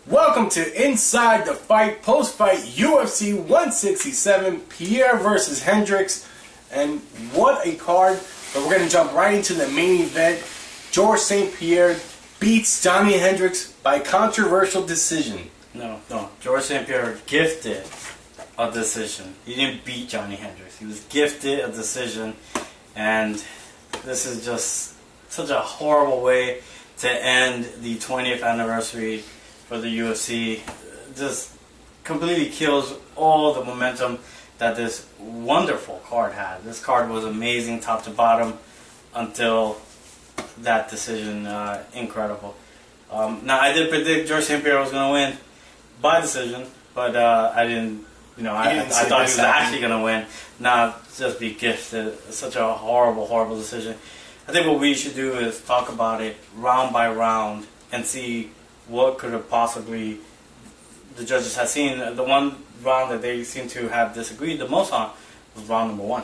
Welcome to Inside the Fight, post-fight UFC 167, Pierre versus Hendricks. And what a card. But we're going to jump right into the main event. George St-Pierre beats Johny Hendricks by controversial decision. No. George St-Pierre gifted a decision. He didn't beat Johny Hendricks. He was gifted a decision. And this is just such a horrible way to end the 20th anniversary for the UFC. Just completely kills all the momentum that this wonderful card had. This card was amazing top to bottom until that decision. Incredible. Now I did predict George St-Pierre was going to win by decision, but I didn't. I thought he was actually going to win, not just be gifted such a horrible decision. I think what we should do is talk about it round by round and see what could have possibly the judges have seen. The one round that they seem to have disagreed the most on was round number one.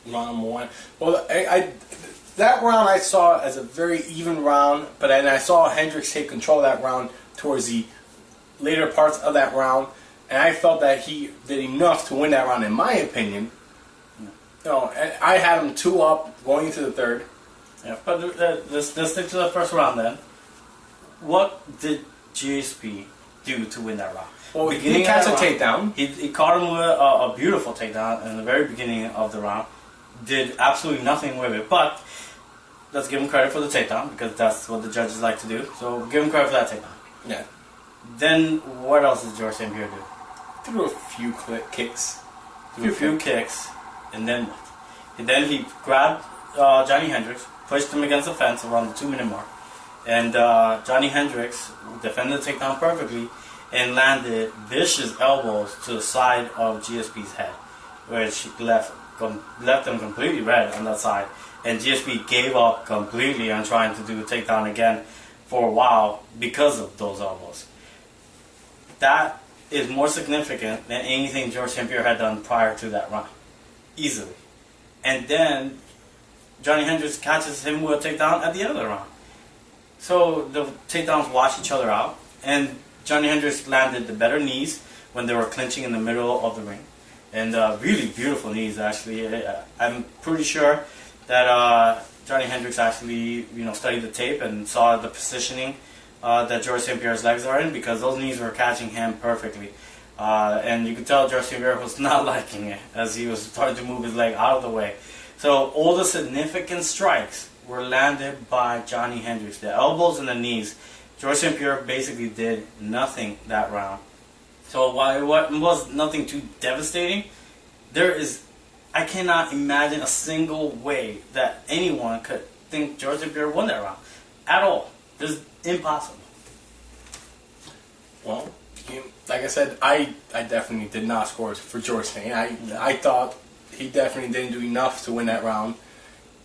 Round number one. Well, that round I saw as a very even round, but then I saw Hendricks take control of that round towards the later parts of that round, and I felt that he did enough to win that round, in my opinion. I had him 2-up going into the third. Yeah, but let's stick to the first round then. What did GSP do to win that round? Well, he catch a takedown. He caught him with a beautiful takedown in the very beginning of the round. Did absolutely nothing with it, but let's give him credit for the takedown because that's what the judges like to do. So give him credit for that takedown. Yeah. Then what else did George St-Pierre do? Threw a few kicks. Threw a few kicks, and then what? And then he grabbed Johny Hendricks, pushed him against the fence around the 2-minute mark. And Johny Hendricks defended the takedown perfectly and landed vicious elbows to the side of GSP's head, which left him completely red on that side. And GSP gave up completely on trying to do a takedown again for a while because of those elbows. That is more significant than anything George St-Pierre had done prior to that round. Easily. And then Johny Hendricks catches him with a takedown at the end of the round. So the takedowns wash each other out, and Johny Hendricks landed the better knees when they were clinching in the middle of the ring, and really beautiful knees actually. I'm pretty sure that Johny Hendricks actually studied the tape and saw the positioning that George St-Pierre's legs are in, because those knees were catching him perfectly, and you could tell George St-Pierre was not liking it as he was starting to move his leg out of the way. So all the significant strikes were landed by Johny Hendricks. The elbows and the knees. George St-Pierre basically did nothing that round. So while it was nothing too devastating, I cannot imagine a single way that anyone could think George St-Pierre won that round. At all. It's impossible. Well, like I said, I definitely did not score for George St-Pierre. I thought he definitely didn't do enough to win that round.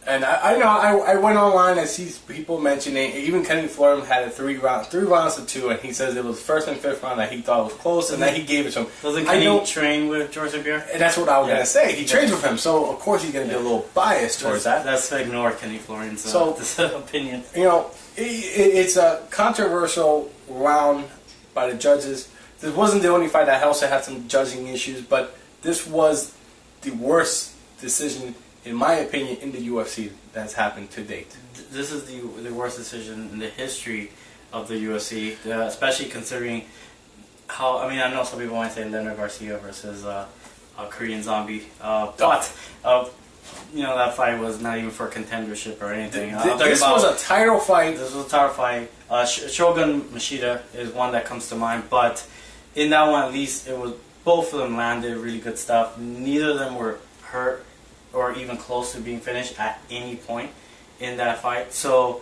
And I went online and see people mentioning, even Kenny Florham had a 3 rounds to 2, and he says it was first and fifth round that he thought was close, and that he gave it to him. Doesn't Kenny train with George St-Pierre? And that's what I was going to say. He trains with him, so of course he's going to be a little biased towards that. Let's ignore Kenny Florham's opinion. It's a controversial round by the judges. This wasn't the only fight that also had some judging issues, but this was the worst decision, in my opinion, in the UFC that's happened to date. This is the worst decision in the history of the UFC, especially considering how, I know some people might say Leonard Garcia versus a Korean Zombie, but that fight was not even for contendership or anything. This was a title fight. This was a title fight. Shogun Machida is one that comes to mind, but in that one at least, it was both of them landed really good stuff. Neither of them were hurt or even close to being finished at any point in that fight. So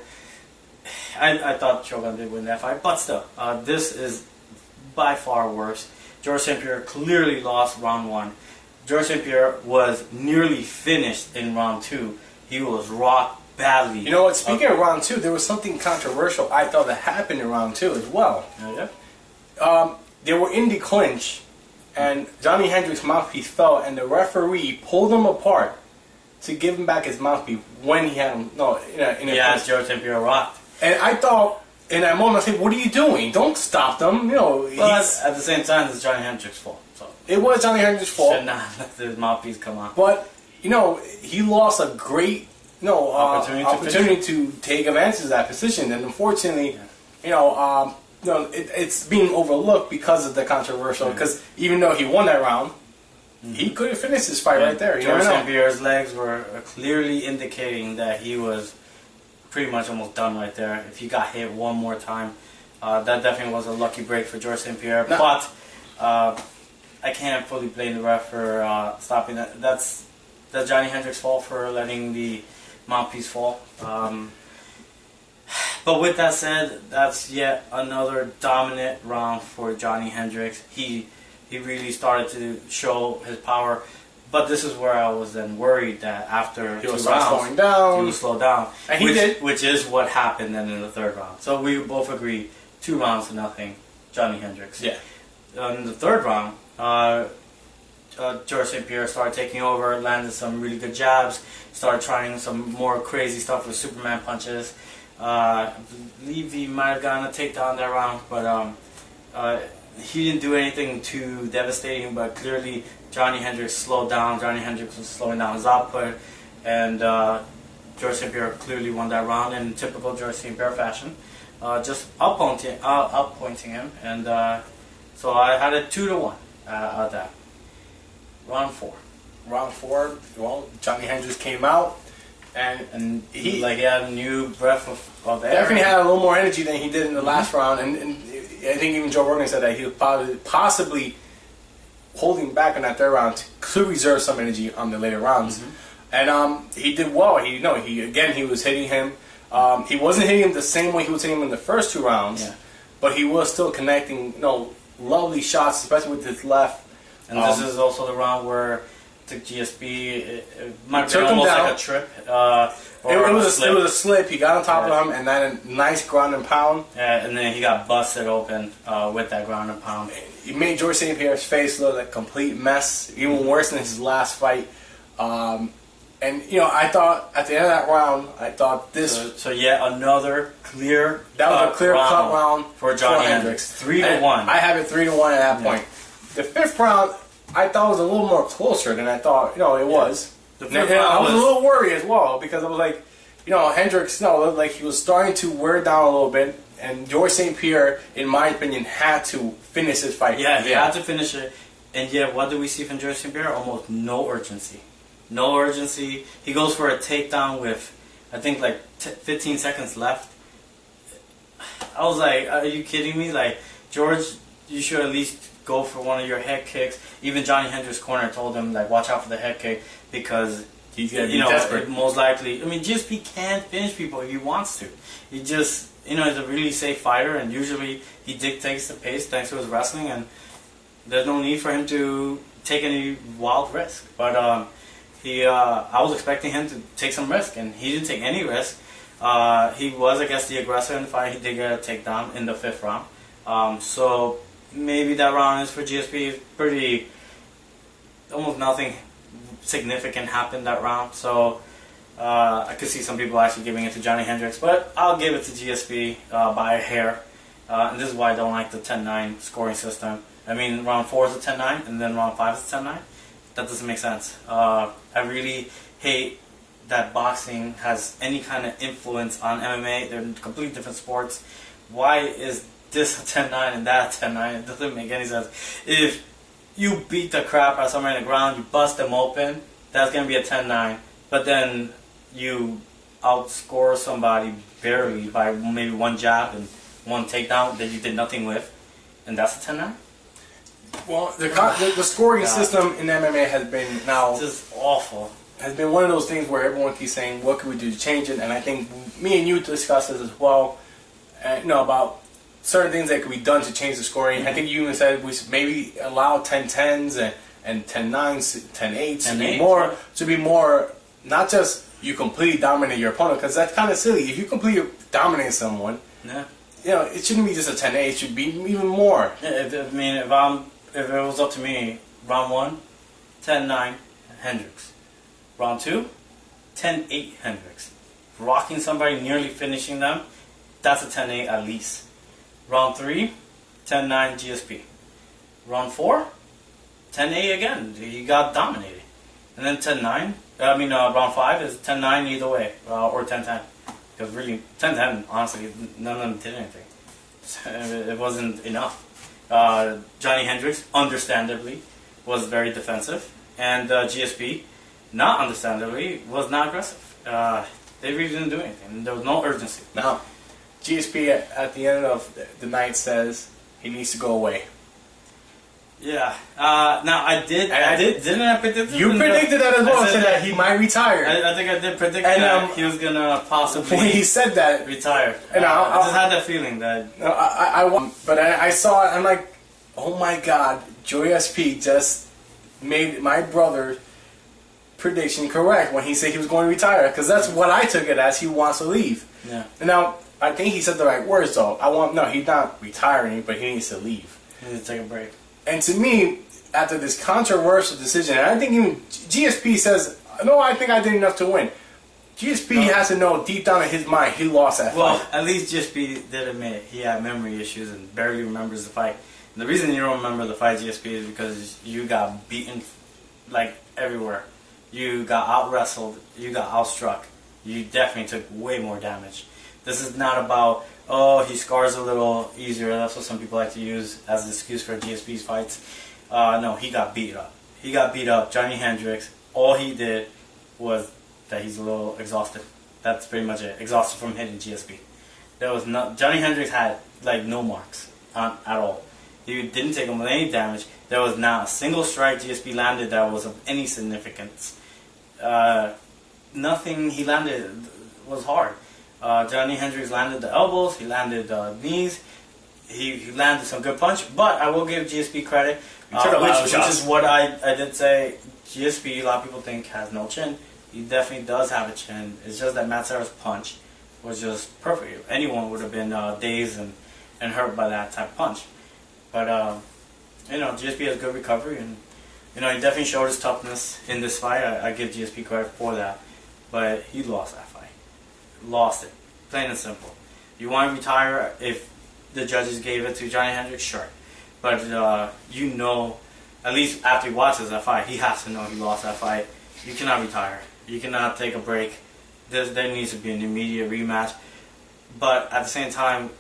I thought Shogun did win that fight, but still, this is by far worse. George St-Pierre clearly lost round 1. George St-Pierre was nearly finished in round 2. He was rocked badly. You know what? Speaking of round 2, there was something controversial I thought that happened in round 2 as well. Oh, yeah? They were in the clinch, and Johny Hendricks' mouthpiece fell, and the referee pulled him apart to give him back his mouthpiece when he had him. No, in a George St-Pierre rocked. And I thought in that moment, I say, what are you doing? Don't stop them. You know, But at the same time, it's Johnny Hendricks' fault. So it was Johnny Hendricks' fault. Should not let the mouthpiece come out. But, you know, he lost a great opportunity to take advantage of that position. And unfortunately, it's being overlooked because of the controversial. Because even though he won that round, he could have finished this fight right there. George St-Pierre's legs were clearly indicating that he was pretty much almost done right there. If he got hit one more time, that definitely was a lucky break for George St-Pierre. No. But I can't fully blame the ref for stopping that. That's Johnny Hendricks' fault for letting the mouthpiece fall. But with that said, that's yet another dominant round for Johnny Hendricks. He really started to show his power. But this is where I was then worried that after he was slowing down. He would slow down. And he did. Which is what happened then in the third round. So we both agree, 2 rounds to nothing, Johnny Hendricks. Yeah. In the third round, George St-Pierre started taking over, landed some really good jabs, started trying some more crazy stuff with Superman punches. I believe he might have gotten a takedown that round, but he didn't do anything too devastating, but clearly Johnny Hendricks slowed down. Johnny Hendricks was slowing down his output, and George St-Pierre clearly won that round in typical George St-Pierre fashion, just outpointing him, and so I had it 2-1 at that. Round 4. Round 4, well, Johnny Hendricks came out, and he had a new breath of air. Definitely had a little more energy than he did in the last round, and I think even Joe Rogan said that he was possibly holding back in that third round to reserve some energy on the later rounds. And he did well. He was hitting him. He wasn't hitting him the same way he was hitting him in the first 2 rounds, but he was still connecting, lovely shots, especially with his left. And this is also the round where the GSP it might have been almost like a trip. It was a slip. He got on top of him, and then a nice ground and pound. Yeah, and then he got busted open with that ground and pound. He made George St. Pierre's face look like a complete mess, even worse than his last fight. And I thought at the end of that round, this. So yet another clear. That was a clear cut round for Johnny Hendricks. 3-1. I have it 3-1 at that point. The 5th round, I thought was a little more closer than I thought. It was. The 5th round I was a little worried as well because I was like, Hendricks, looked like he was starting to wear down a little bit, and George St. Pierre, in my opinion, had to finish his fight. Yeah, he had to finish it. And yet, what do we see from George St. Pierre? Almost no urgency. No urgency. He goes for a takedown with, I think, 15 seconds left. I was like, are you kidding me? Like, George, you should at least go for one of your head kicks. Even Johnny Hendricks' corner told him, watch out for the head kick because he's gonna be desperate. Most likely. I mean, GSP can't finish people if he wants to. He just, he's a really safe fighter, and usually he dictates the pace thanks to his wrestling, and there's no need for him to take any wild risk. But I was expecting him to take some risk, and he didn't take any risk. He was, I guess, the aggressor in the fight. He did get a takedown in the 5th round. So maybe that round is for GSP. Pretty, almost nothing significant happened that round. So I could see some people actually giving it to Johnny Hendricks, but I'll give it to GSP by a hair. And this is why I don't like the 10-9 scoring system. I mean, round 4 is a 10-9, and then round 5 is a 10-9. That doesn't make sense. I really hate that boxing has any kind of influence on MMA. They're completely different sports. Why is this a 10-9 and that a 10-9? It doesn't make any sense. If you beat the crap out of somebody on the ground, you bust them open, that's going to be a 10-9. But then you outscore somebody barely by maybe one jab and one takedown that you did nothing with, and that's a 10-9? Well, the scoring system in MMA has been now just awful. Has been one of those things where everyone keeps saying, "What can we do to change it?" And I think me and you discussed this as well. About certain things that could be done to change the scoring. Mm-hmm. I think you even said we should maybe allow 10-10s and 10-9s, 10-8s to be more not just you completely dominate your opponent, because that's kind of silly. If you completely dominate someone, it shouldn't be just a 10-8. It should be even more. Yeah, if it was up to me, round 1, 10-9, Hendricks. Round 2, 10-8 Hendricks. Rocking somebody, nearly finishing them, that's a 10-8 at least. Round 3, 10-9 GSP. Round 4, 10-8 again. He got dominated. And then 10-9. Round 5 is 10-9 either way, or 10-10. Because really, 10-10, honestly, none of them did anything. It wasn't enough. Johny Hendricks, understandably, was very defensive. And GSP, not understandably, was not aggressive. They really didn't do anything. There was no urgency. Now, GSP at the end of the night says he needs to go away. Yeah. Now didn't I predict it? You predicted that as well. I said that he might retire. I think I did predict that he was gonna possibly. When he said that, retire. And I just had that feeling that. I saw it. I'm like, oh my God, Joey SP just made my brother's prediction correct when he said he was going to retire, because that's what I took it as. He wants to leave. Yeah. And now I think he said the right words though. He's not retiring, but he needs to leave. He needs to take a break. And to me, after this controversial decision, and I think even GSP says, no, I think I did enough to win. GSP has to know deep down in his mind he lost that fight. Well, at least GSP did admit he had memory issues and barely remembers the fight. And the reason you don't remember the fight, GSP, is because you got beaten like everywhere. You got out-wrestled. You got out-struck. You definitely took way more damage. This is not about, oh, he scars a little easier. That's what some people like to use as an excuse for GSP's fights. No, he got beat up. He got beat up. Johny Hendricks, all he did was that he's a little exhausted. That's pretty much it. Exhausted from hitting GSP. There was Johny Hendricks had like no marks at all. He didn't take him with any damage. There was not a single strike GSP landed that was of any significance. Nothing he landed was hard. Johny Hendricks landed the elbows, he landed the knees, he landed some good punch, but I will give GSP credit, which is what I did say. GSP, a lot of people think, has no chin. He definitely does have a chin. It's just that Matt Serra's punch was just perfect. Anyone would have been dazed and hurt by that type of punch. But, GSP has good recovery, and, he definitely showed his toughness in this fight. I give GSP credit for that. But he lost that fight. Lost it. Plain and simple. You want to retire if the judges gave it to Johny Hendricks? Sure. But, at least after he watches that fight, he has to know he lost that fight. You cannot retire. You cannot take a break. There needs to be an immediate rematch. But at the same time,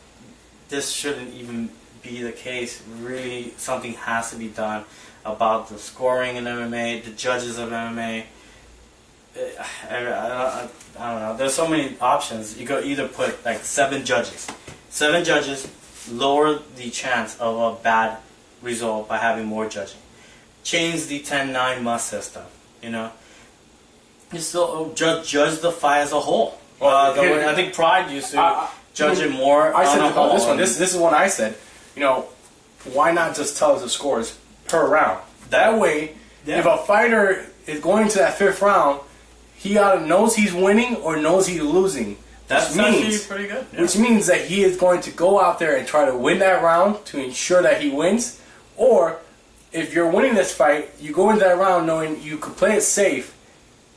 this shouldn't even be the case. Really, something has to be done about the scoring in MMA, the judges of MMA. I don't know. There's so many options. You could either put like 7 judges. 7 judges, lower the chance of a bad result by having more judging. Change the 10-9 must system. You still judge the fight as a whole. I think Pride used to judge it more. I said about this one. This is what I said. Why not just tell us the scores per round? That way, if a fighter is going to that 5th round, he either knows he's winning or knows he's losing. That's actually pretty good. Yeah. Which means that he is going to go out there and try to win that round to ensure that he wins. Or, if you're winning this fight, you go into that round knowing you could play it safe,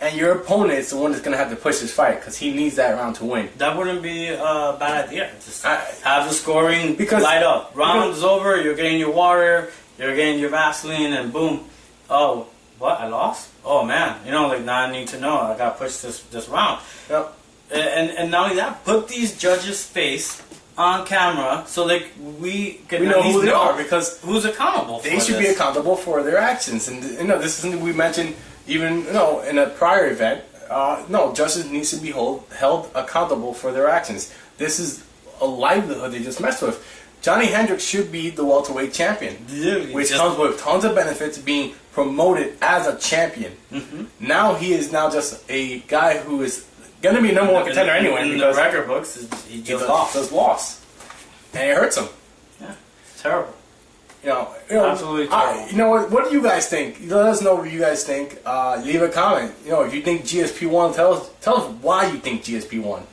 and your opponent is the one that's going to have to push his fight because he needs that round to win. That wouldn't be a bad idea. Just have the scoring light up. Round is over, you're getting your water, you're getting your Vaseline, and boom. Oh, what? I lost? Oh, man. Now I need to know. I got to push this round. Yep. And not only that, put these judges' face on camera so we can know who they are, because who's accountable for this. They should be accountable for their actions. And, this is something we mentioned even, in a prior event. Justice needs to be held accountable for their actions. This is a livelihood they just messed with. Johny Hendricks should be the welterweight champion, which comes with tons of benefits, being promoted as a champion. Mm-hmm. Now he is just a guy who is going to be number 1 contender anyway. In the record books, he just lost. And it hurts him. Yeah, terrible. Absolutely terrible. What do you guys think? Let us know what you guys think. Leave a comment. If you think GSP won, tell us why you think GSP won.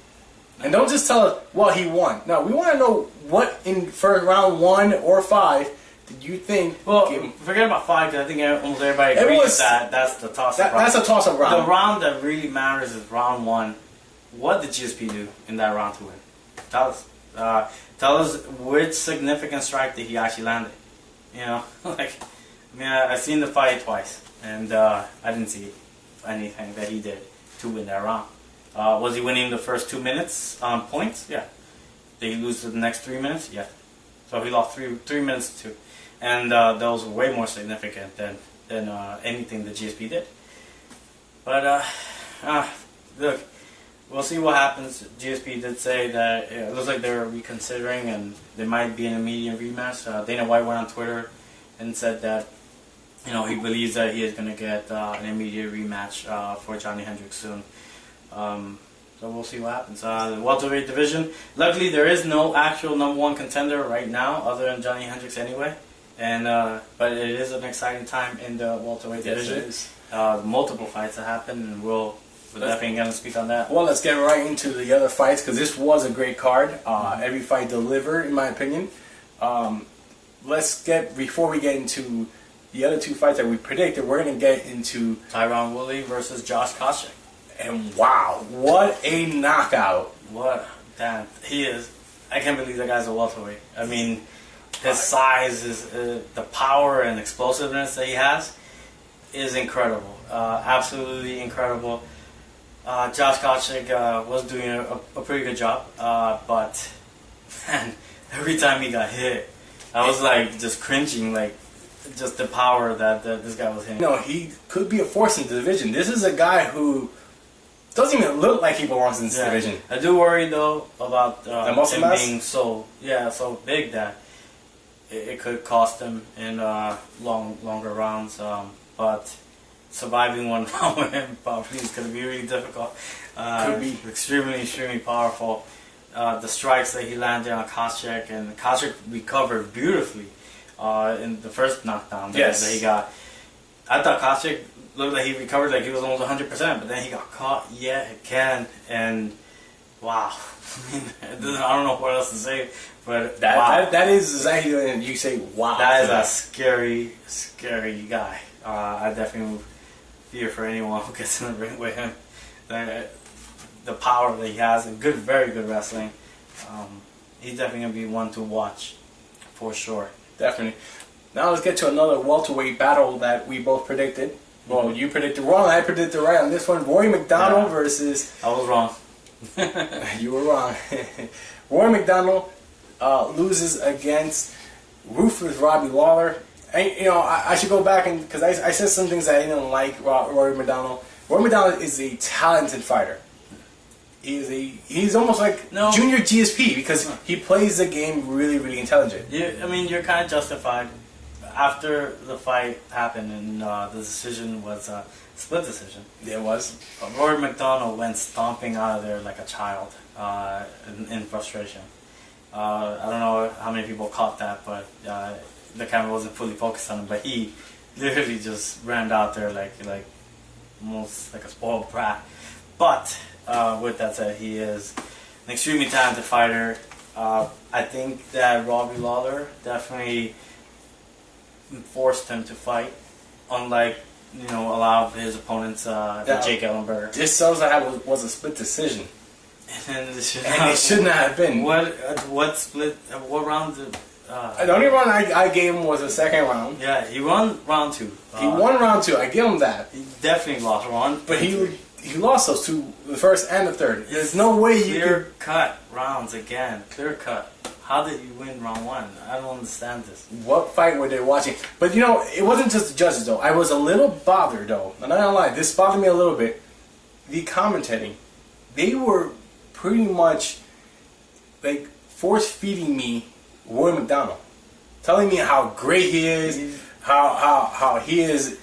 And don't just tell us, well, he won. No, we want to know what in first round 1 or 5 did you think. Well, forget about 5, because I think almost everybody agrees that that's the toss-up round. That's a toss-up round. The round that really matters is round 1. What did GSP do in that round to win? Tell us. Tell us which significant strike that he actually landed. You know, like, I mean, I've seen the fight twice, and I didn't see anything that he did to win that round. Was he winning the first 2 minutes on points? Yeah. Did he lose the next 3 minutes? Yeah. So he lost 3 minutes too, and those were way more significant than anything the GSP did. But look, we'll see what happens. GSP did say that it looks like they're reconsidering, and there might be an immediate rematch. Dana White went on Twitter and said that, you know, he believes that he is going to get an immediate rematch for Johny Hendricks soon. So we'll see what happens. The welterweight division, luckily there is no actual #1 contender right now other than Johny Hendricks anyway. And but it is an exciting time in the welterweight division. It is. Multiple fights that happen, and we're definitely going to speak on that. Well, let's get right into the other fights, because this was a great card. Every fight delivered, in my opinion. Before we get into the other two fights that we predicted, we're going to get into Tyron Woodley versus Josh Koscheck. And wow, what a knockout! Damn, he is. I can't believe that guy's a welterweight. I mean, his size, the power and explosiveness that he has is incredible. Absolutely incredible. Josh Koscheck was doing a pretty good job, but man, every time he got hit, I was like just cringing, like just the power that this guy was hitting. No, he could be a force in the division. This is a guy who doesn't even look like he belongs in this division. I do worry though about him mass? being so big that it could cost him in longer rounds. But surviving one round with him probably is going to be really difficult. Could be extremely powerful. The strikes that he landed on Koscheck, and Koscheck recovered beautifully in the first knockdown that he got. I thought Koscheck looked like he recovered like he was almost 100%, but then he got caught yet again, and wow. I don't know what else to say, but that is exactly when you say wow. That is a scary guy. I definitely fear for anyone who gets in the ring with him. The power that he has, and very good wrestling. He's definitely going to be one to watch for sure. Definitely. Now let's get to another welterweight battle that we both predicted. Well, you predicted wrong, I predicted right on this one. Rory MacDonald versus... I was wrong. You were wrong. Rory MacDonald loses against ruthless Robbie Lawler. And, you know, I should go back and... Because I said some things that I didn't like Rory MacDonald. Rory MacDonald is a talented fighter. He's almost like junior GSP because he plays the game really intelligent. I mean, you're kind of justified. After the fight happened and the decision was a split decision. It was. Rory MacDonald went stomping out of there like a child in frustration. I don't know how many people caught that, but the camera wasn't fully focused on him. But he literally just ran out there like almost like a spoiled brat. But with that said, he is an extremely talented fighter. I think that Robbie Lawler definitely forced him to fight, unlike a lot of his opponents, Jake Ellenberger. This sounds like it was a split decision, and it should not have been. What split? What round? The only round I gave him was the second round. Yeah, he won round 2. He won round 2. I give him that. He definitely lost one, but he lost those two, the first and the third. There's no way you clear cut rounds again. Clear cut. How did you win round 1? I don't understand this. What fight were they watching? But it wasn't just the judges though. I was a little bothered though. I'm not gonna lie, this bothered me a little bit. The commentating, they were pretty much like force feeding me Rory MacDonald, telling me how great he is, how he is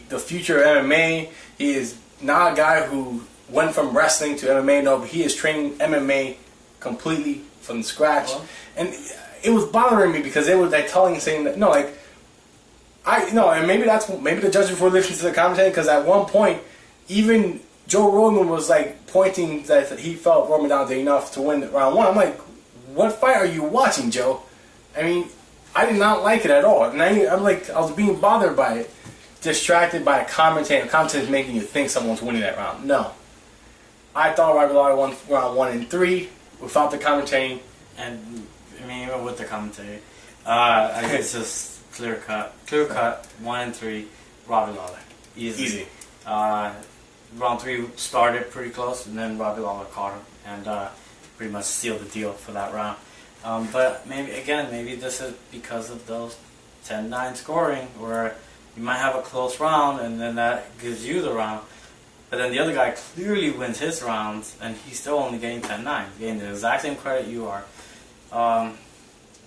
the future of MMA. He is not a guy who went from wrestling to MMA. No, but he is training MMA completely from scratch. And it was bothering me because they were saying that and maybe the judges were listening to the commentary, because at one point even Joe Rogan was like pointing that he felt Rory MacDonald did enough to win round 1. I'm like, what fight are you watching, Joe? I mean, I did not like it at all, and I was being bothered by it, distracted by the commentary. The commentary is making you think someone's winning that round. No, I thought Robbie Lawler won round 1 and 3 without the commentary. and I mean even with the commentary, I guess just clear cut, 1-3, Robbie Lawler, easy. Round 3 started pretty close, and then Robbie Lawler caught him and pretty much sealed the deal for that round. But maybe this is because of those 10-9 scoring, where you might have a close round, and then that gives you the round. But then the other guy clearly wins his rounds, and he's still only getting 10-9, getting the exact same credit you are.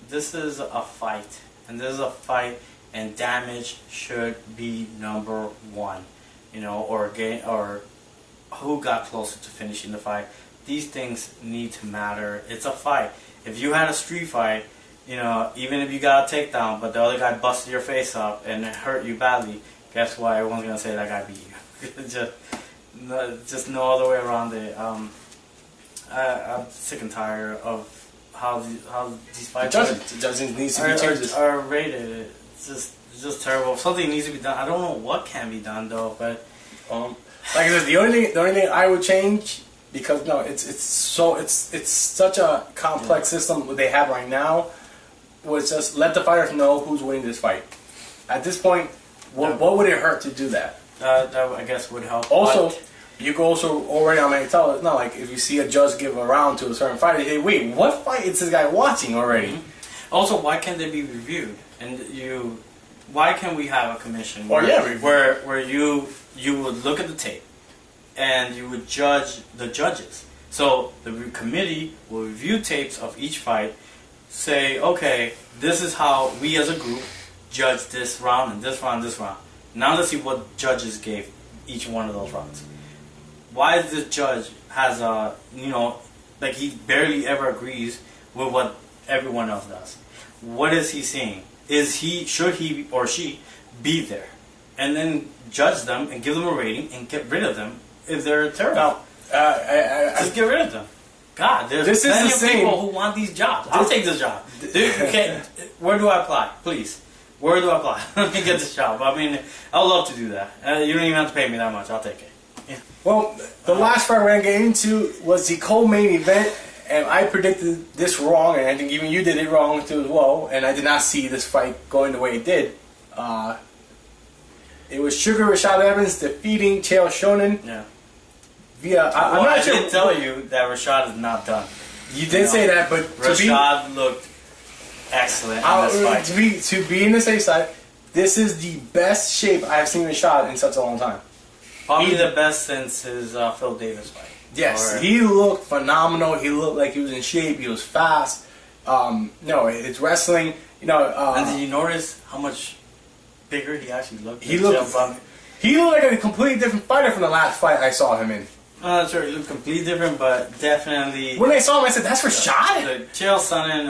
This is a fight, and damage should be number one. Or who got closer to finishing the fight. These things need to matter. It's a fight. If you had a street fight, even if you got a takedown, but the other guy busted your face up and it hurt you badly, guess what? Everyone's gonna say that guy beat you. just no other way around it. I'm sick and tired of how these fights are rated. It's just terrible. Something needs to be done. I don't know what can be done though, but like I said, the only thing I would change, because it's such a complex system what they have right now, was just let the fighters know who's winning this fight. At this point, what would it hurt to do that? That I guess would help. Also, you can also already on MacDonald. It's not like if you see a judge give a round to a certain fighter, you say, "Wait, what fight is this guy watching already?" Mm-hmm. Also, why can't they be reviewed? And why can't we have a commission where you would look at the tape and you would judge the judges? So the committee will review tapes of each fight, say, okay, this is how we as a group judge this round and this round and this round. Now let's see what judges gave each one of those rounds. Why is this judge has like he barely ever agrees with what everyone else does? What is he seeing? Should he or she be there? And then judge them and give them a rating and get rid of them if they're terrible. Just get rid of them. God, there's plenty of people who want these jobs. I'll take this job. Where do I apply? Please. Where do I apply? Let me get this job. I mean, I would love to do that. You don't even have to pay me that much. I'll take it. Yeah. Well, the last fight we're going to get into was the co-main event, and I predicted this wrong, and I think even you did it wrong too as well, and I did not see this fight going the way it did. It was Sugar Rashad Evans defeating Chael Sonnen. Yeah. I'm not sure. I did tell you that Rashad is not done. You did say that, but Rashad looked excellent in this fight. To be in the safe side, this is the best shape I have seen Rashad in such a long time. Probably the best since his Phil Davis fight. Yes, he looked phenomenal. He looked like he was in shape. He was fast. It's wrestling. And did you notice how much bigger he actually looked? He looked like a completely different fighter from the last fight I saw him in. Not sure, he looked completely different, but definitely. When I saw him, I said, "That's Rashad." Chael Sonnen,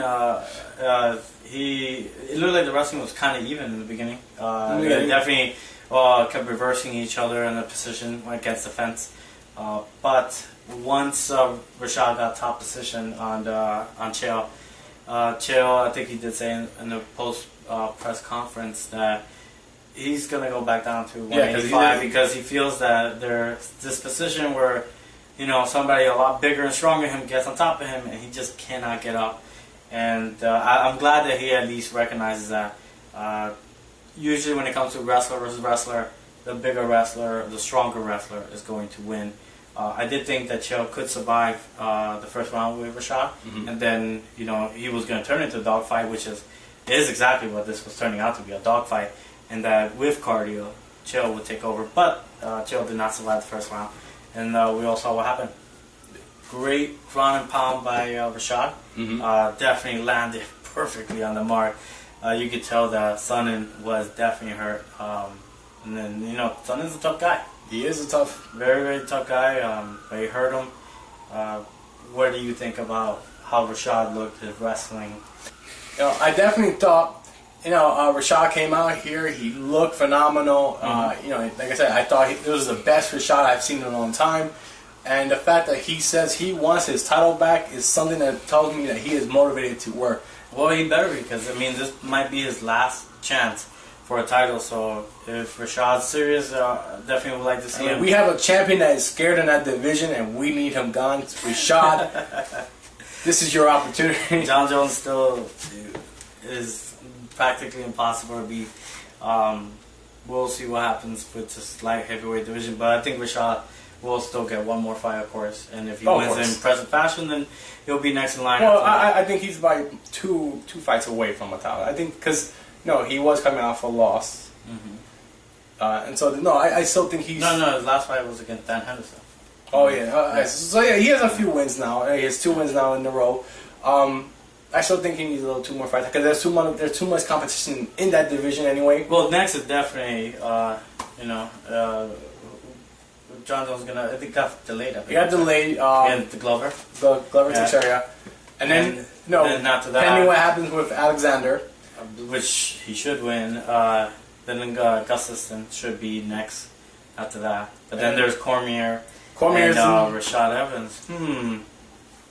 it looked like the wrestling was kind of even in the beginning. They definitely kept reversing each other in the position against the fence. But once Rashad got top position on Chael, I think he did say in the post press conference that he's going to go back down to 185 because he feels that there's this position where somebody a lot bigger and stronger than him gets on top of him and he just cannot get up. And I'm glad that he at least recognizes that. Usually when it comes to wrestler versus wrestler, the bigger wrestler, the stronger wrestler is going to win. I did think that Chael could survive the first round with Rashad, and then he was going to turn into a dogfight, which is exactly what this was turning out to be, a dogfight, and that with cardio, Chael would take over. But Chael did not survive the first round, and we all saw what happened. Great ground and pound by Rashad. Definitely landed perfectly on the mark. You could tell that Sonnen was definitely hurt. And then, Sonnen's a tough guy. He is a very, very tough guy. They hurt him. What do you think about how Rashad looked at wrestling? I definitely thought, Rashad came out here. He looked phenomenal. Like I said, I thought it was the best Rashad I've seen in a long time. And the fact that he says he wants his title back is something that tells me that he is motivated to work. Well, he better be, because this might be his last chance for a title. So if Rashad's serious, definitely would like to see him. We have a champion that is scared in that division, and we need him gone. Rashad. this is your opportunity. John Jones still is practically impossible to beat. We'll see what happens with this light heavyweight division, but I think Rashad will still get one more fight, of course. And if he wins in impressive fashion, then he'll be next in line. Well, I think he's about two fights away from a title. I think because he was coming off a loss, and so I still think he's his last fight was against Dan Henderson. Oh yeah, so yeah, he has a few wins now. He has 2 wins now in a row. I still think he needs a little 2 more fights because there's too much competition in that division anyway. Well, next is definitely John Jones I think got delayed. He got delayed. And the Glover. Glover Teixeira. And then after that, depending what happens with Alexander, which he should win. Then Gustafsson should be next after that. But then there's Cormier and Rashad Evans.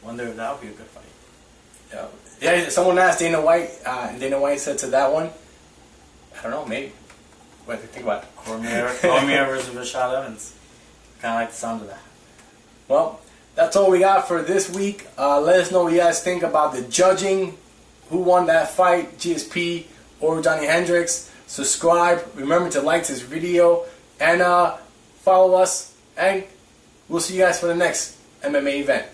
Wonder if that would be a good fight. Yeah. Someone asked Dana White, and Dana White said to that one, I don't know, maybe. What do you think about it? Cormier versus Rashad Evans. Kind of like the sound of that. Well, that's all we got for this week. Let us know what you guys think about the judging. Who won that fight, GSP or Johny Hendricks? Subscribe. Remember to like this video and follow us. And we'll see you guys for the next MMA event.